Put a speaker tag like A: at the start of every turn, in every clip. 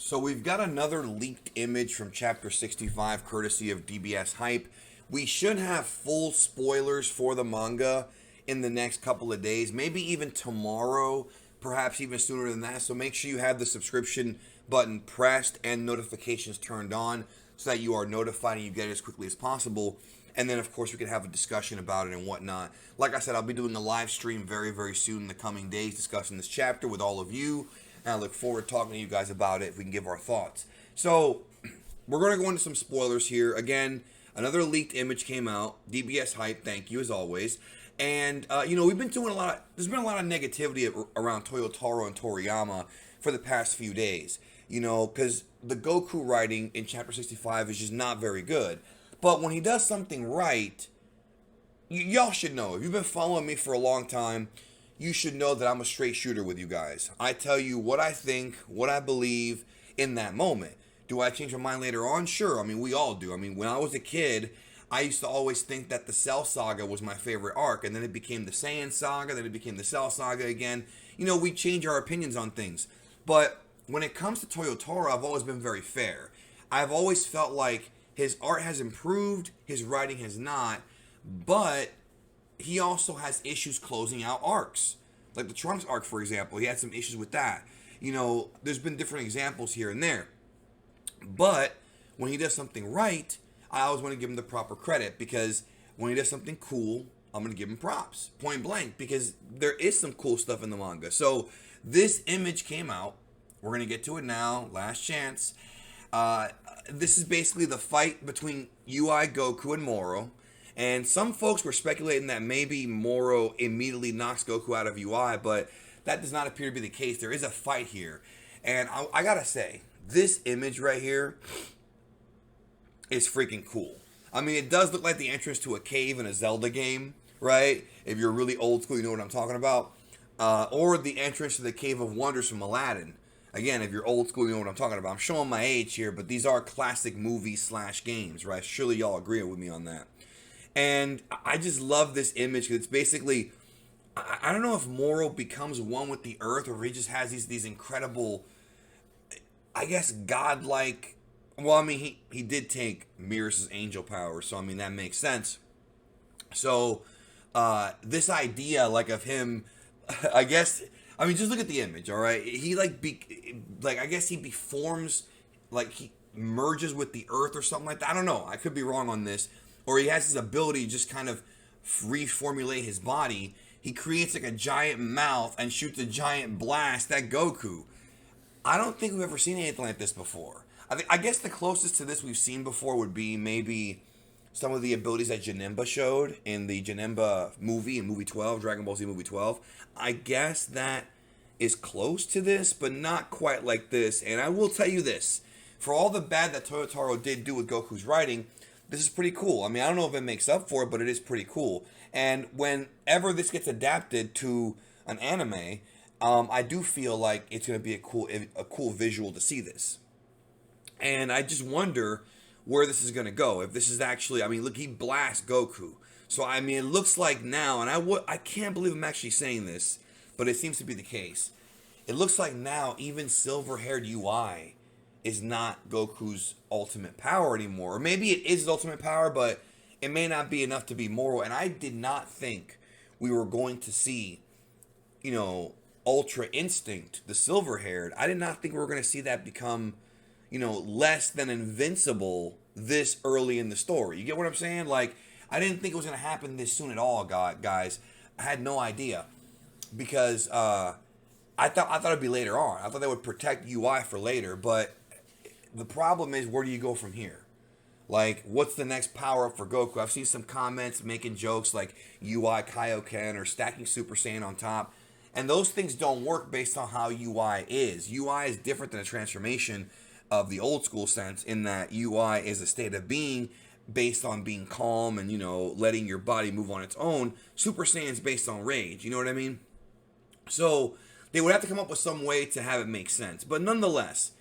A: So we've got another leaked image from Chapter 65, courtesy of DBS Hype. We should have full spoilers for the manga in the next couple of days, maybe even tomorrow, perhaps even sooner than that. So make sure you have the subscription button pressed and notifications turned on so that you are notified and you get it as quickly as possible. And then, of course, we can have a discussion about it and whatnot. Like I said, I'll be doing a live stream very, very soon in the coming days discussing this chapter with all of you. And I look forward to talking to you guys about it if we can give our thoughts. So, we're going to go into some spoilers here. Again, another leaked image came out. DBS Hype, thank you as always. And, we've been doing there's been a lot of negativity around Toyotaro and Toriyama for the past few days. Because the Goku writing in Chapter 65 is just not very good. But when he does something right, y'all should know. If you've been following me for a long time, you should know that I'm a straight shooter with you guys. I tell you what I think, what I believe in that moment. Do I change my mind later on? Sure. We all do. When I was a kid, I used to always think that the Cell Saga was my favorite arc, and then it became the Saiyan Saga, then it became the Cell Saga again. We change our opinions on things. But when it comes to Toyotaro, I've always been very fair. I've always felt like his art has improved, his writing has not, but he also has issues closing out arcs. Like the Trunks arc, for example, he had some issues with that. There's been different examples here and there. But when he does something right, I always want to give him the proper credit, because when he does something cool, I'm going to give him props, point blank, because there is some cool stuff in the manga. So this image came out. We're going to get to it now. Last chance. This is basically the fight between UI, Goku, and Moro. And some folks were speculating that maybe Moro immediately knocks Goku out of UI, but that does not appear to be the case. There is a fight here. And I gotta say, this image right here is freaking cool. It does look like the entrance to a cave in a Zelda game, right? If you're really old school, you know what I'm talking about. Or the entrance to the Cave of Wonders from Aladdin. Again, if you're old school, you know what I'm talking about. I'm showing my age here, but these are classic movies / games, right? Surely y'all agree with me on that. And I just love this image, because it's basically, I don't know if Moro becomes one with the earth, or if he just has these incredible, I guess, godlike. Well, he did take Mirus' angel power, so that makes sense. So this idea, of him, I guess, just look at the image, all right? He I guess he beforms, he merges with the earth or something like that. I don't know. I could be wrong on this. Or he has this ability to just kind of reformulate his body. He creates a giant mouth and shoots a giant blast at Goku. I don't think we've ever seen anything like this before. I guess the closest to this we've seen before would be maybe some of the abilities that Janemba showed in the Janemba movie, in movie 12, Dragon Ball Z movie 12. I guess that is close to this, but not quite like this. And I will tell you this. For all the bad that Toyotaro did do with Goku's writing, this is pretty cool. I don't know if it makes up for it, but it is pretty cool. And whenever this gets adapted to an anime, I do feel like it's going to be a cool visual to see this. And I just wonder where this is going to go. If this is actually, look, he blasts Goku. So, it looks like now, and I can't believe I'm actually saying this, but it seems to be the case. It looks like now even silver-haired UI is not Goku's ultimate power anymore. Or maybe it is his ultimate power, but it may not be enough to be Moro. And I did not think we were going to see, Ultra Instinct, the silver-haired. I did not think we were going to see that become, less than invincible this early in the story. You get what I'm saying? I didn't think it was going to happen this soon at all, guys. I had no idea. Because I thought it'd be later on. I thought they would protect UI for later, but the problem is, where do you go from here? What's the next power up for Goku? I've seen some comments making jokes like UI Kaioken or stacking Super Saiyan on top. And those things don't work based on how UI is. UI is different than a transformation of the old school sense, in that UI is a state of being based on being calm and, letting your body move on its own. Super Saiyan is based on rage. You know what I mean? So they would have to come up with some way to have it make sense. But nonetheless,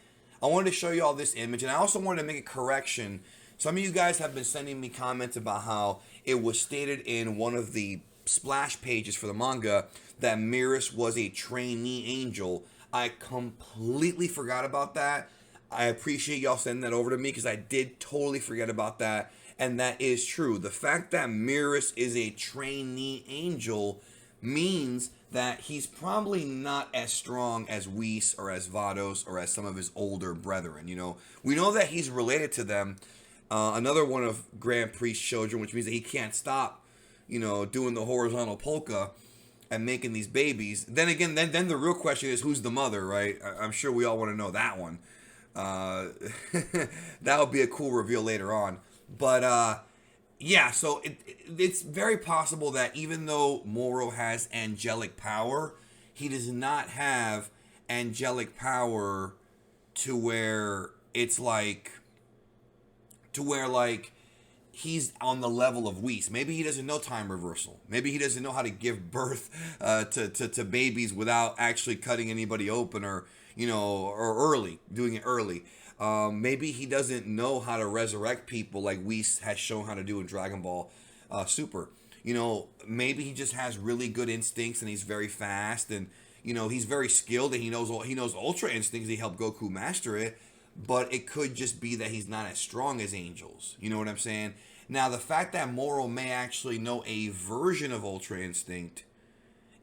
A: I wanted to show you all this image, and I also wanted to make a correction. Some of you guys have been sending me comments about how it was stated in one of the splash pages for the manga that Mirus was a trainee angel. I completely forgot about that. I appreciate y'all sending that over to me because I did totally forget about that. And that is true. The fact that Mirror is a trainee angel means that he's probably not as strong as Whis or as Vados or as some of his older brethren. You know, we know that he's related to them. Another one of Grand Priest's children, which means that he can't stop, you know, doing the horizontal polka and making these babies. Then again, then the real question is who's the mother, right? I'm sure we all want to know that one. That would be a cool reveal later on. But yeah, so it's very possible that even though Moro has angelic power, he does not have angelic power to where it's like, he's on the level of Whis. Maybe he doesn't know time reversal. Maybe he doesn't know how to give birth to babies without actually cutting anybody open, or doing it early. Maybe he doesn't know how to resurrect people like Whis has shown how to do in Dragon Ball Super. You know, maybe he just has really good instincts and he's very fast, and he's very skilled, and he knows Ultra Instincts. He helped Goku master it. But it could just be that he's not as strong as angels. You know what I'm saying? Now, the fact that Moro may actually know a version of Ultra Instinct,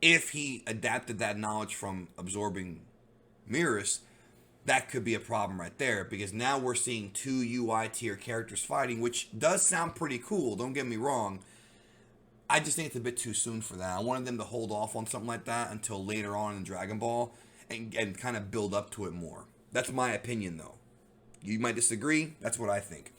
A: if he adapted that knowledge from absorbing Mirrors, that could be a problem right there. Because now we're seeing two UI tier characters fighting, which does sound pretty cool. Don't get me wrong. I just think it's a bit too soon for that. I wanted them to hold off on something like that until later on in Dragon Ball and kind of build up to it more. That's my opinion, though. You might disagree. That's what I think.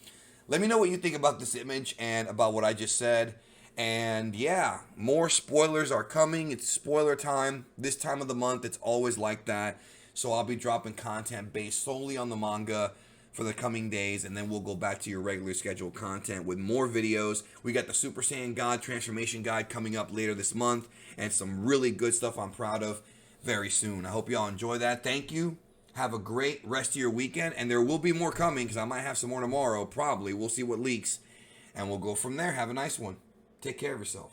A: Let me know what you think about this image and about what I just said. And yeah, more spoilers are coming. It's spoiler time. This time of the month, it's always like that. So I'll be dropping content based solely on the manga for the coming days. And then we'll go back to your regular scheduled content with more videos. We got the Super Saiyan God Transformation Guide coming up later this month. And some really good stuff I'm proud of very soon. I hope y'all enjoy that. Thank you. Have a great rest of your weekend, and there will be more coming because I might have some more tomorrow, probably. We'll see what leaks, and we'll go from there. Have a nice one. Take care of yourself.